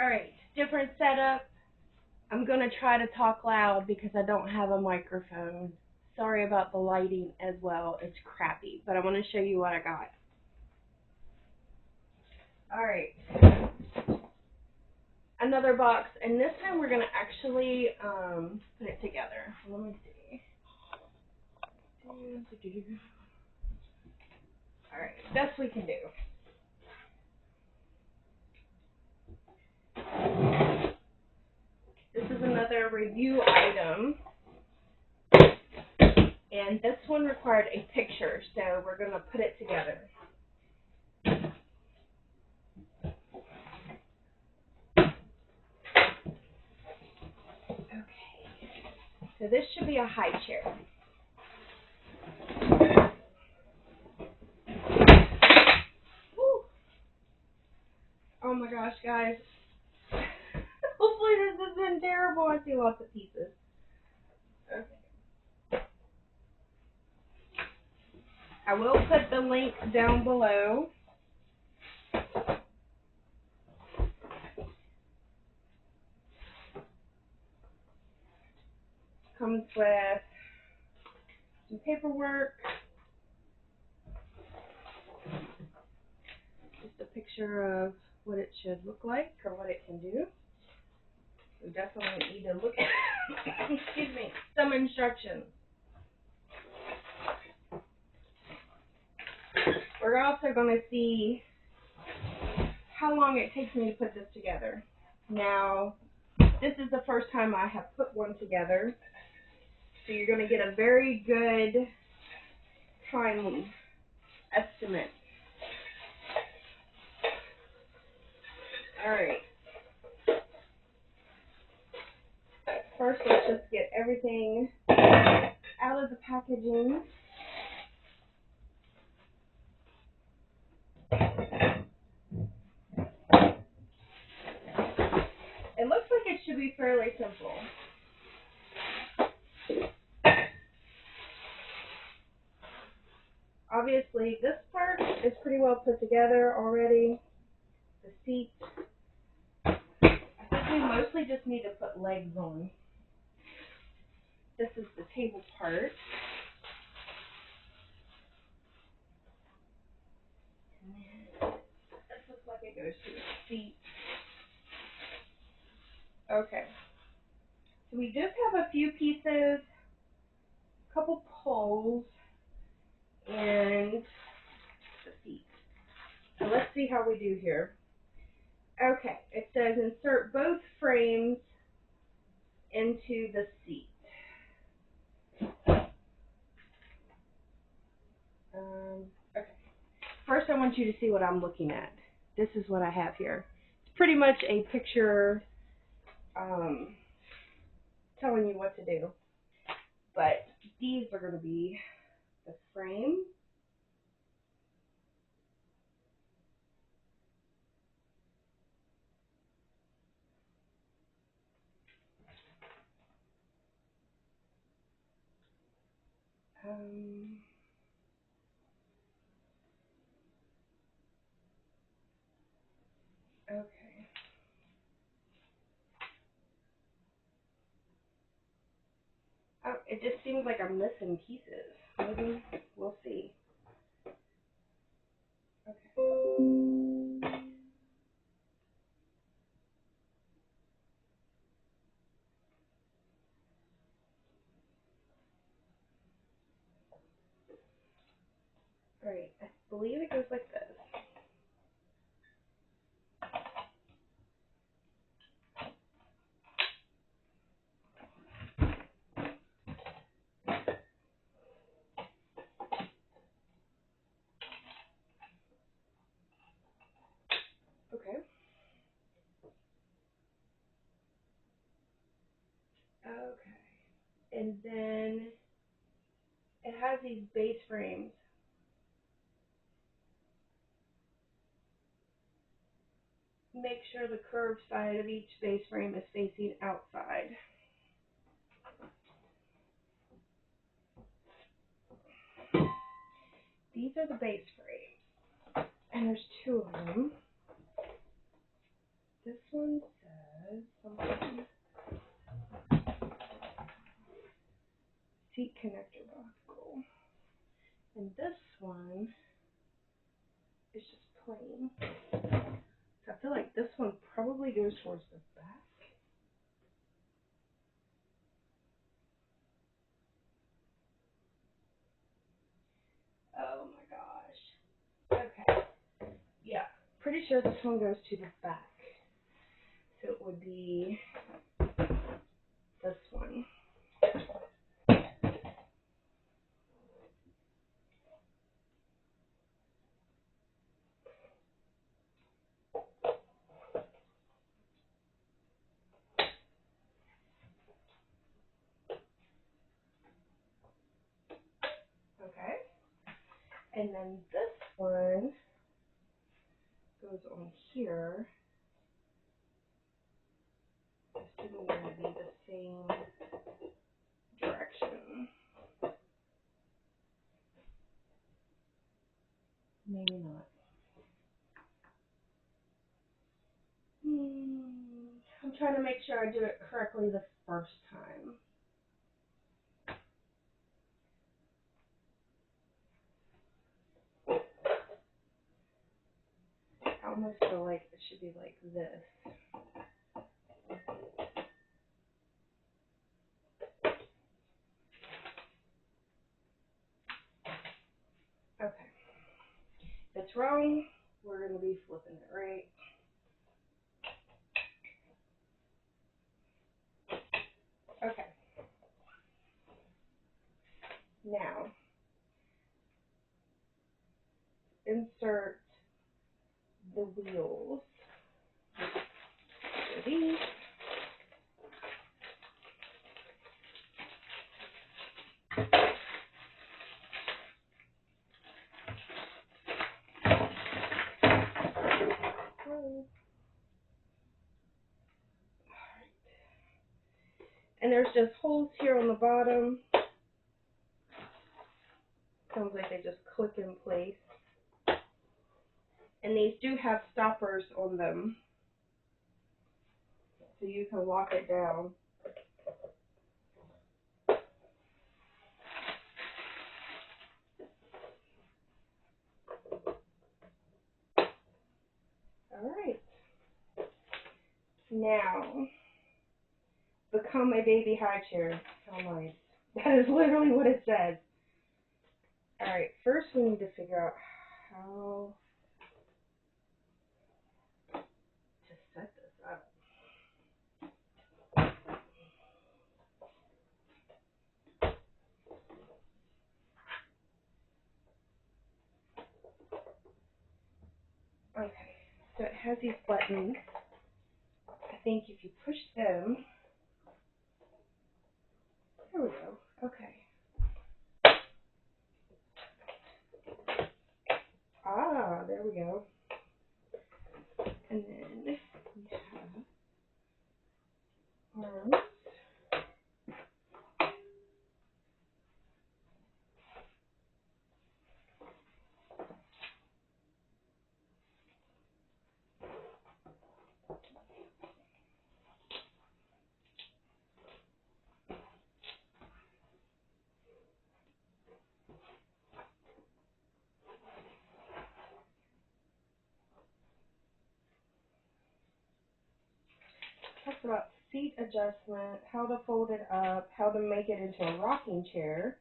Alright, different setup. I'm going to try to talk loud because I don't have a microphone. Sorry about the lighting as well. It's crappy, but I want to show you what I got. Alright. Another box, and this time we're going to actually put it together. Let me see. Alright, best we can do. This is another review item, and this one required a picture, so we're going to put it together. Okay, so this should be a high chair. Woo. Oh my gosh, guys. Hopefully this isn't terrible. I see lots of pieces. Okay. I will put the link down below. Comes with some paperwork. Just a picture of what it should look like or what it can do. We definitely need to look at excuse me, some instructions. We're also going to see how long it takes me to put this together. Now, this is the first time I have put one together, so you're going to get a very good time estimate. Alright. First, let's just get everything out of the packaging. It looks like it should be fairly simple. Obviously, this part is pretty well put together already. The seat, I think we mostly just need to put legs on. This is the table part. And then this looks like it goes to the seat. Okay. So we just have a few pieces, a couple poles, and the seat. So let's see how we do here. Okay, it says insert both frames into the seat. Okay. First, I want you to see what I'm looking at. This is what I have here. It's pretty much a picture telling you what to do. But these are going to be the frame. Okay. Oh, it just seems like I'm missing pieces. Maybe we'll see. Okay. Alright, I believe it goes like this. Okay. Okay. And then it has these base frames. Make sure the curved side of each base frame is facing outside. These are the base frames, and there's two of them. This one says something. Seat connector buckle. And this one is just plain. So I feel like this one probably goes towards the back. Oh my gosh. Okay. Yeah. Pretty sure this one goes to the back. So it would be this one. Okay. And then this one goes on here. Assuming they're going to be the same direction. Maybe not. I'm trying to make sure I do it correctly the first time. I almost feel like it should be like this. Okay. If it's wrong, we're going to be flipping it, right? Okay. Now, insert the wheels. These. And there's just holes here on the bottom. Sounds like they just click in place. And these do have stoppers on them, so you can lock it down. Alright. Now, become a baby high chair. How nice. That is literally what it says. Alright, first we need to figure out how to set this up. Okay, so it has these buttons. I think if you push them, there we go. Okay. Ah, there we go. And then we have arms. Talks about seat adjustment, how to fold it up, how to make it into a rocking chair.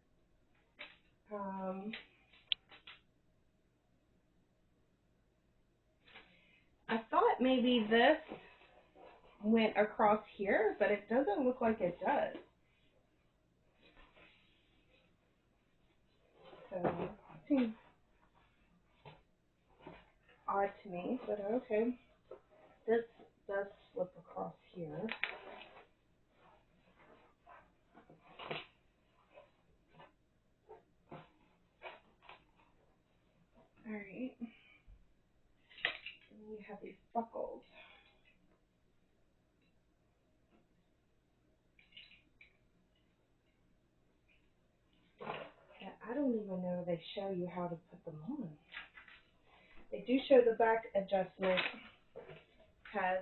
I thought maybe this went across here, but it doesn't look like it does. So it seems odd to me, but okay. This does slip across here. Alright. And then you have these buckles. Yeah, I don't even know they show you how to put them on. They do show the back adjustment has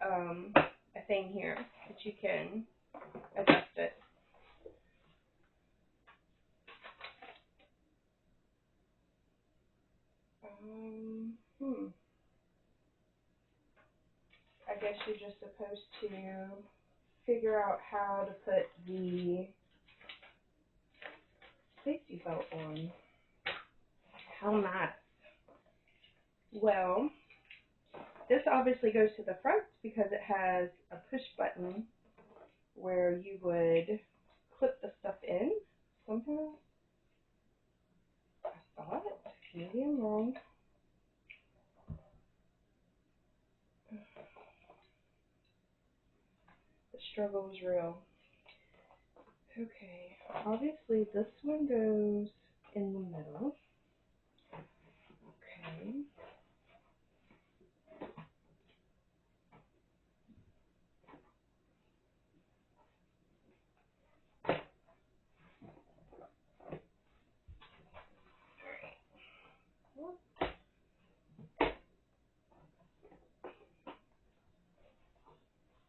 a thing here that you can adjust it. I guess you're just supposed to figure out how to put the safety belt on. How nice. Well, this obviously goes to the front because it has a push button where you would clip the stuff in somehow. I thought. Maybe I'm wrong. The struggle is real. Okay, obviously this one goes in the middle. Okay.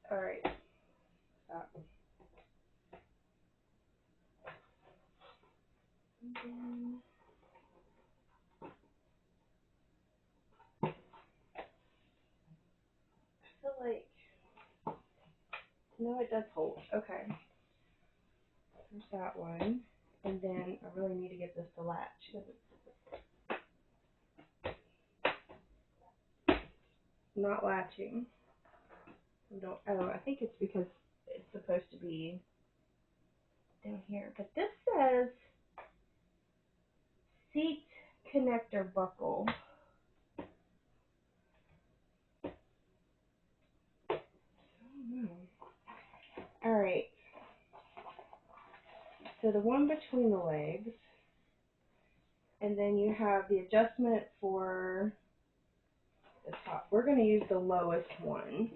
All right. Stop. I feel like, no, it does hold. Okay. There's that one. And then I really need to get this to latch because it's not latching. I think it's because it's supposed to be down here. But this says seat connector buckle. All right. So the one between the legs, and then you have the adjustment for the top. We're going to use the lowest one.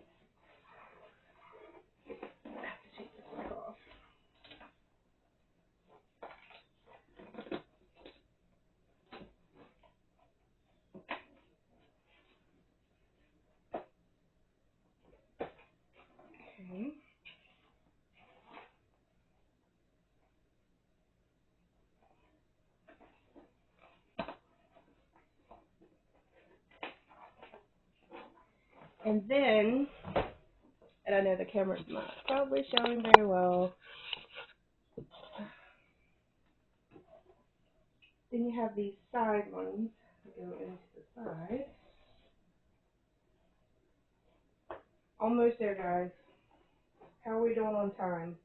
I have to take this back off. Okay. And then, and I know the camera's not probably showing very well, then you have these side ones that go into the side. Almost there, guys. How are we doing on time?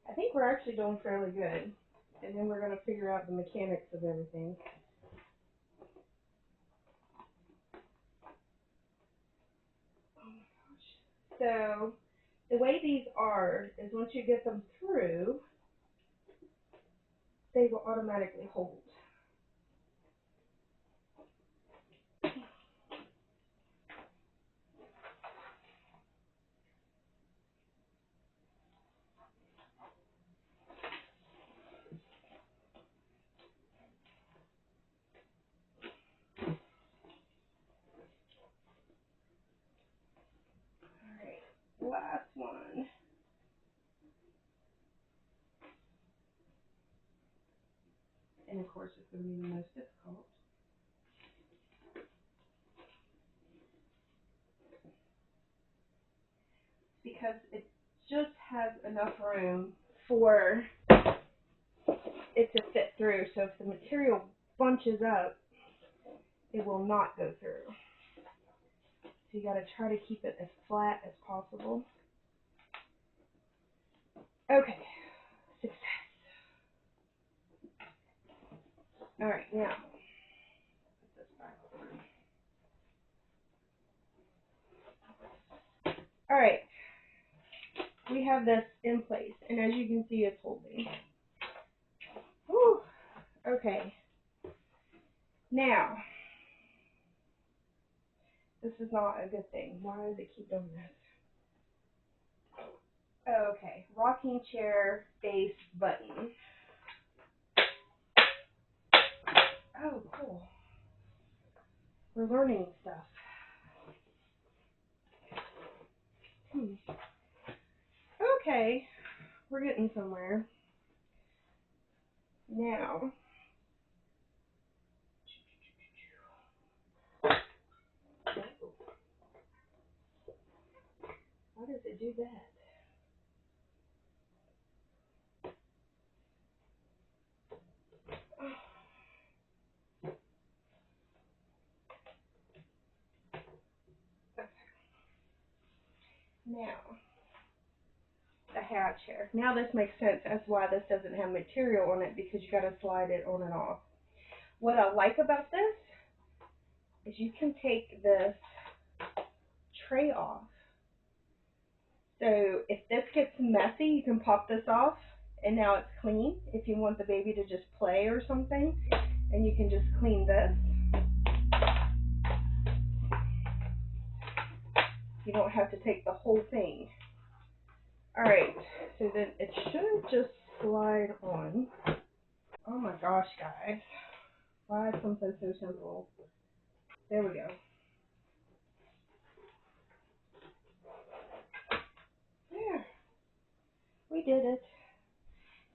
I think we're actually doing fairly good. And then we're going to figure out the mechanics of everything. So the way these are is once you get them through, they will automatically hold. All right, last one. And of course, it's going to be the most difficult. Because it just has enough room for it to fit through. So if the material bunches up, it will not go through. So you got to try to keep it as flat as possible. Okay, success. All right, now put this back on. All right, we have this in place, and as you can see, it's holding. Whew. Okay. Now, this is not a good thing. Why does it keep doing this? Okay, rocking chair base button. Oh, cool. We're learning stuff. getting somewhere. Now, why does it do that? Now, the Highchair. Now this makes sense as why this doesn't have material on it, because you got to slide it on and off. What I like about this is you can take this tray off. So if this gets messy, you can pop this off, and now it's clean. If you want the baby to just play or something, and you can just clean this. You don't have to take the whole thing. Alright, so then it should just slide on. Oh my gosh, guys. Why is something so simple? There we go. There. We did it.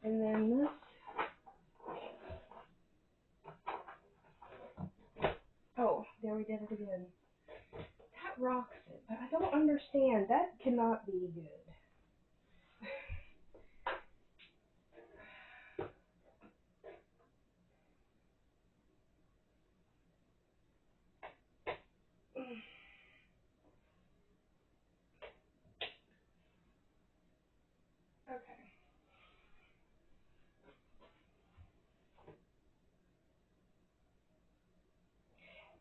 And then this. Oh, there we did it again. That rocks it, but I don't understand. That cannot be good. Okay.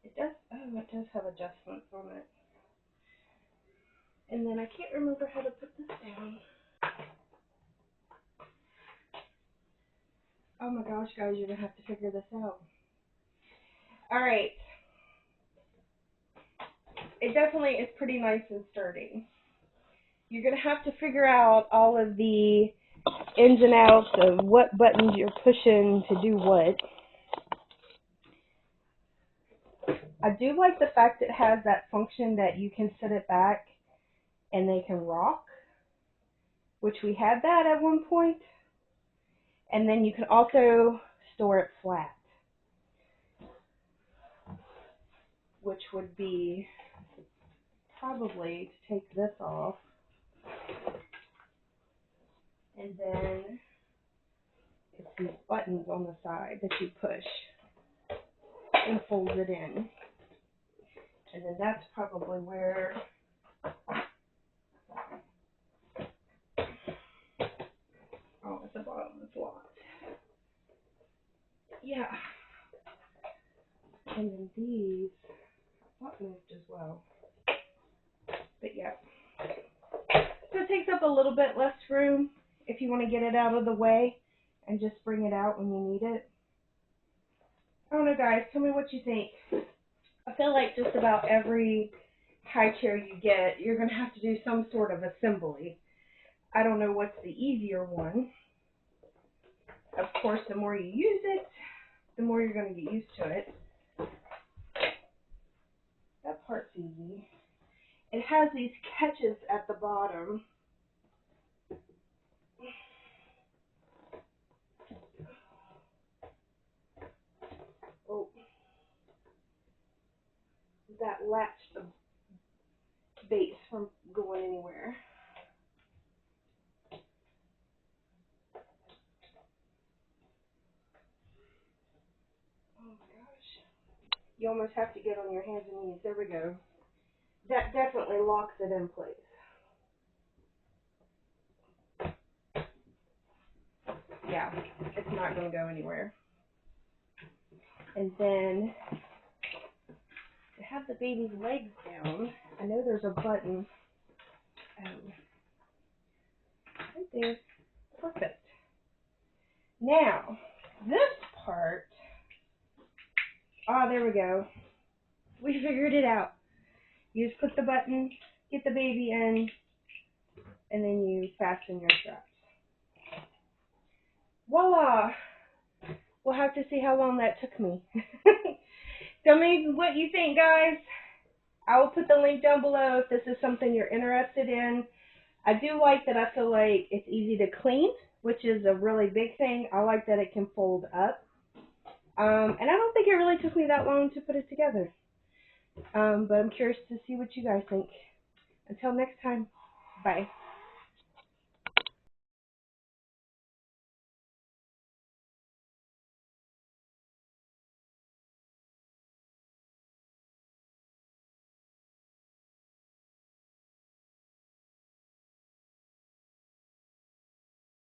It does have adjustments on it. And then I can't remember how to put this down. Oh my gosh, guys, you're going to have to figure this out. Alright. It definitely is pretty nice and sturdy. You're going to have to figure out all of the ins and outs of what buttons you're pushing to do what. I do like the fact it has that function that you can set it back and they can rock, which we had that at one point. And then you can also store it flat, which would be probably to take this off. And then it's these buttons on the side that you push and fold it in. And then that's probably where at the bottom it's locked. Yeah. And then these got moved as well. But yeah. So it takes up a little bit less room if you want to get it out of the way and just bring it out when you need it. I don't know, guys. Tell me what you think. I feel like just about every Highchair you get, you're going to have to do some sort of assembly. I don't know what's the easier one. Of course, the more you use it, the more you're going to get used to it. That part's easy. It has these catches at the bottom. Oh, that latch the base from going anywhere. Oh my gosh. You almost have to get on your hands and knees. There we go. That definitely locks it in place. Yeah, it's not going to go anywhere. And then to have the baby's legs down, I know there's a button. Right there. Perfect. Now, this part, there we go. We figured it out. You just click the button, get the baby in, and then you fasten your straps. Voila! We'll have to see how long that took me. Tell me what you think, guys. I will put the link down below if this is something you're interested in. I do like that I feel like it's easy to clean. which is a really big thing. I like that it can fold up. And I don't think it really took me that long to put it together. But I'm curious to see what you guys think. Until next time, bye.